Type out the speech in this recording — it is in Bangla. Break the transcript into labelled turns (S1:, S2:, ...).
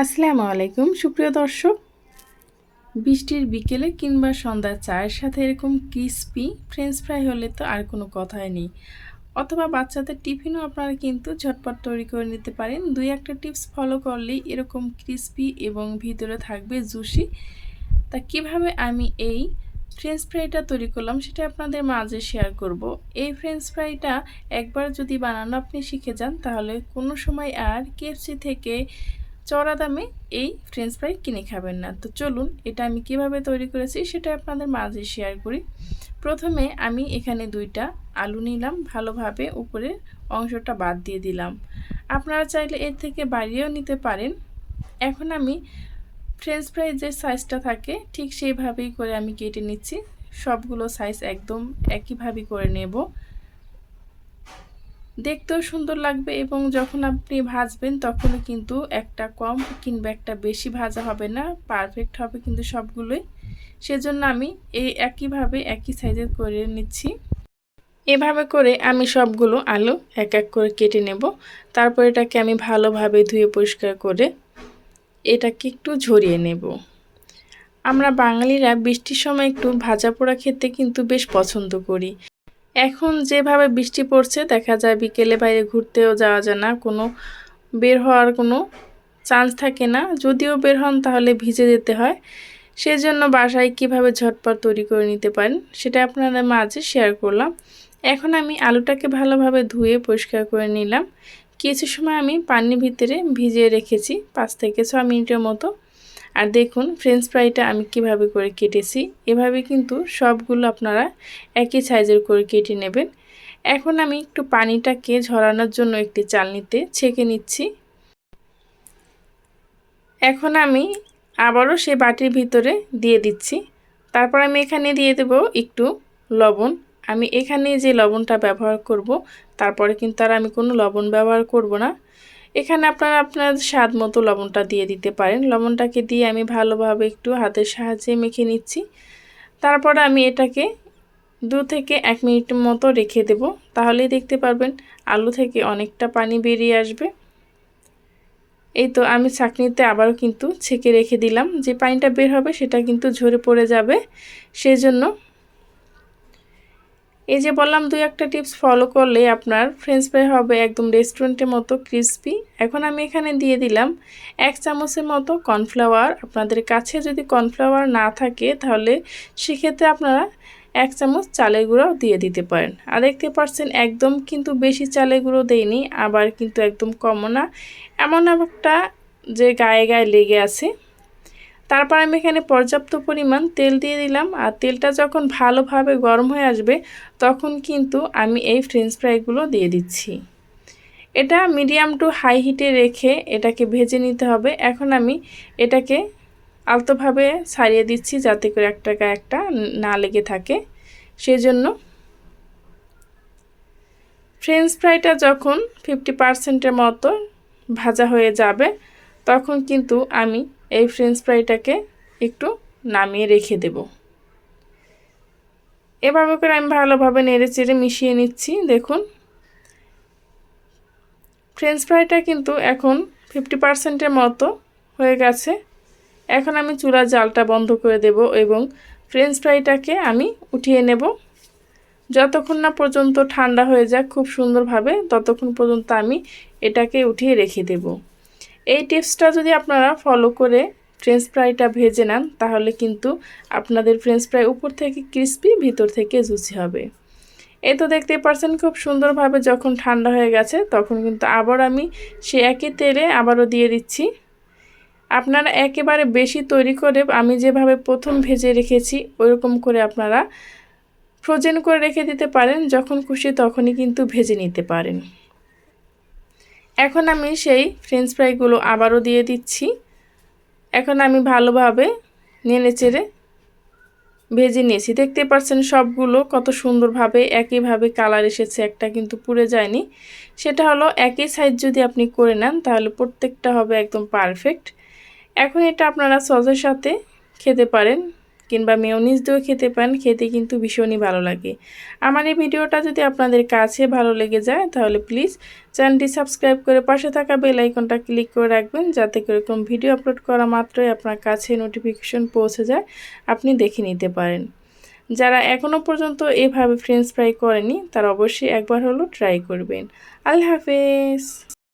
S1: আসসালামু আলাইকুম সুপ্রিয় দর্শক। বৃষ্টির বিকেলে কিংবা সন্ধ্যার চায়ের সাথে এরকম ক্রিস্পি ফ্রেঞ্চ ফ্রাই হলে তো আর কোনো কথাই নেই। অথবা বাচ্চাদের টিফিনও আপনারা কিন্তু ঝটপট তৈরি করে নিতে পারেন। দুই একটা টিপস ফলো করলেই এরকম ক্রিস্পি এবং ভিতরে থাকবে জুসি। তা কিভাবে আমি এই ফ্রেঞ্চ ফ্রাইটা তৈরি করলাম সেটা আপনাদের মাঝে শেয়ার করব। এই ফ্রেঞ্চ ফ্রাইটা একবার যদি বানানো আপনি শিখে যান তাহলে কোনো সময় আর কেএফসি থেকে চড়া দামে এই ফ্রেঞ্চ ফ্রাই কিনে খাবেন না। তো চলুন এটা আমি কিভাবে তৈরি করেছি সেটা আপনাদের মাঝে শেয়ার করি। প্রথমে আমি এখানে 2টা আলু নিলাম, ভালোভাবে উপরের অংশটা বাদ দিয়ে দিলাম। আপনারা চাইলে এর থেকে বাড়িয়েও নিতে পারেন। এখন আমি ফ্রেঞ্চ ফ্রাই যে সাইজটা থাকে ঠিক সেইভাবেই করে আমি কেটে নিচ্ছি। সবগুলো সাইজ একদম একইভাবে করে নেব। দেখতেও সুন্দর লাগবে এবং যখন আপনি ভাজবেন তখনও কিন্তু একটা কম কিংবা একটা বেশি ভাজা হবে না, পারফেক্ট হবে কিন্তু সবগুলোই। সেজন্য আমি এই একইভাবে একই সাইজের করে নিচ্ছি। এভাবে করে আমি সবগুলো আলু এক এক করে কেটে নেব। তারপর এটাকে আমি ভালোভাবে ধুয়ে পরিষ্কার করে এটাকে একটু ঝরিয়ে নেব। আমরা বাঙালিরা বৃষ্টির সময় একটু ভাজা পোড়া খেতে কিন্তু বেশ পছন্দ করি। এখন যেভাবে বৃষ্টি পড়ছে দেখা যায় বিকেলে বাইরে ঘুরতেও যাওয়া যায় না, কোনো বের হওয়ার কোনো চান্স থাকে না। যদিও বের হন তাহলে ভিজে যেতে হয়। সেজন্য বাসায় কিভাবে ঝটপট তৈরি করে নিতে পারেন সেটা আপনাদের মাঝে শেয়ার করলাম। এখন আমি আলুটাকে ভালোভাবে ধুয়ে পরিষ্কার করে নিলাম। কিছু সময় আমি পানির ভিতরে ভিজিয়ে রেখেছি 5 থেকে 6 মিনিটের মতো। আর দেখুন ফ্রেঞ্চ ফ্রাইটা আমি কিভাবে করে কেটেছি। এভাবে কিন্তু সবগুলো আপনারা একই সাইজের করে কেটে নেবেন। এখন আমি একটু পানিটাকে ঝরানোর জন্য একটি চালনিতে ছেঁকে নিচ্ছি। এখন আমি আবারও সেই বাটির ভিতরে দিয়ে দিচ্ছি। তারপর আমি এখানে দিয়ে দেব একটু লবণ। আমি এখানে যে লবণটা ব্যবহার করব তারপরে কিন্তু আর আমি কোনো লবণ ব্যবহার করব না। এখানে আপনারা আপনার স্বাদ মতো লবণটা দিয়ে দিতে পারেন। লবণটাকে দিয়ে আমি ভালোভাবে একটু হাতের সাহায্যে মেখে নিচ্ছি। তারপর আমি এটাকে 2 থেকে 1 মিনিট মতো রেখে দেব। তাহলেই দেখতে পারবেন আলু থেকে অনেকটা পানি বেরিয়ে আসবে। এই তো আমি ছাঁকনিতে আবারও কিন্তু ছেঁকে রেখে দিলাম। যে পানিটা বের হবে সেটা কিন্তু ঝরে পড়ে যাবে। সেজন্য এই যে বললাম 2 একটা টিপস ফলো করলে আপনার ফ্রেঞ্চ ফ্রাই হবে একদম রেস্টুরেন্টের মতো ক্রিস্পি। এখন আমি এখানে দিয়ে দিলাম 1 চামচের মতো কর্নফ্লাওয়ার। আপনাদের কাছে যদি কর্নফ্লাওয়ার না থাকে তাহলে সেক্ষেত্রে আপনারা 1 চামচ চালের গুঁড়াও দিয়ে দিতে পারেন। আর দেখতে পাচ্ছেন একদম কিন্তু বেশি চালের গুঁড়ো দেইনি, আবার কিন্তু একদম কমও না, এমন একটা যে গায়ে গায়ে লেগে আছে। তারপর আমি এখানে পর্যাপ্ত পরিমাণ তেল দিয়ে দিলাম। আর তেলটা যখন ভালোভাবে গরম হয়ে আসবে তখন কিন্তু আমি এই ফ্রেঞ্চ ফ্রাইগুলো দিয়ে দিচ্ছি। এটা মিডিয়াম টু হাই হিটে রেখে এটাকে ভেজে নিতে হবে। এখন আমি এটাকে আলতোভাবে ছাড়িয়ে দিচ্ছি যাতে করে একটা গায়ে একটা না লেগে থাকে। সেজন্য ফ্রেঞ্চ ফ্রাইটা যখন 50%-এর মতো ভাজা হয়ে যাবে তখন কিন্তু আমি এই ফ্রেঞ্চ ফ্রাইটাকে একটু নামিয়ে রেখে দেব। এভাবে করে আমি ভালোভাবে নেড়েচেড়ে মিশিয়ে নিচ্ছি। দেখুন ফ্রেঞ্চ ফ্রাইটা কিন্তু এখন 50%-এর মতো হয়ে গেছে। এখন আমি চুলার জালটা বন্ধ করে দেব এবং ফ্রেঞ্চ ফ্রাইটাকে আমি উঠিয়ে নেব। যতক্ষণ না পর্যন্ত ঠান্ডা হয়ে যায় খুব সুন্দরভাবে ততক্ষণ পর্যন্ত আমি এটাকে উঠিয়ে রেখে দেব। এই টিপসটা যদি আপনারা ফলো করে ফ্রেঞ্চ ফ্রাইটা ভেজে নেন তাহলে কিন্তু আপনাদের ফ্রেঞ্চ ফ্রাই উপর থেকে ক্রিস্পি ভিতর থেকে জুসি হবে। এই তো দেখতে পাচ্ছেন খুব সুন্দরভাবে যখন ঠান্ডা হয়ে গেছে তখন কিন্তু আবার আমি সে একই তেলে আবারও দিয়ে দিচ্ছি। আপনারা একেবারে বেশি তৈরি করে আমি যেভাবে প্রথম ভেজে রেখেছি ওইরকম করে আপনারা ফ্রোজেন করে রেখে দিতে পারেন, যখন খুশি তখনই কিন্তু ভেজে নিতে পারেন। এখন আমি সেই ফ্রেঞ্চ ফ্রাইগুলো আবারও দিয়ে দিচ্ছি। এখন আমি ভালোভাবে নেড়েচেড়ে ভেজে নিয়েছি। দেখতে পাচ্ছেন সবগুলো কত সুন্দরভাবে একইভাবে কালার এসেছে, একটা কিন্তু পুড়ে যায়নি। সেটা হলো একই সাইজ যদি আপনি করে নেন তাহলে প্রত্যেকটা হবে একদম পারফেক্ট। এখন এটা আপনারা সসের সাথে খেতে পারেন, কিংবা মেয়োনিজ দিয়েও খেতে পারেন, খেতে কিন্তু ভীষণই ভালো লাগে। আমার এই ভিডিওটা যদি আপনাদের কাছে ভালো লেগে যায় তাহলে প্লিজ চ্যানেলটি সাবস্ক্রাইব করে পাশে থাকা বেল আইকনটা ক্লিক করে রাখবেন, যাতে করে এরকম ভিডিও আপলোড করা মাত্রই আপনার কাছে নোটিফিকেশন পৌঁছে যায়, আপনি দেখে নিতে পারেন। যারা এখনও পর্যন্ত এভাবে ফ্রেঞ্চ ফ্রাই করেনি তারা অবশ্যই একবার হলেও ট্রাই করবেন। আল্লাহ হাফেজ।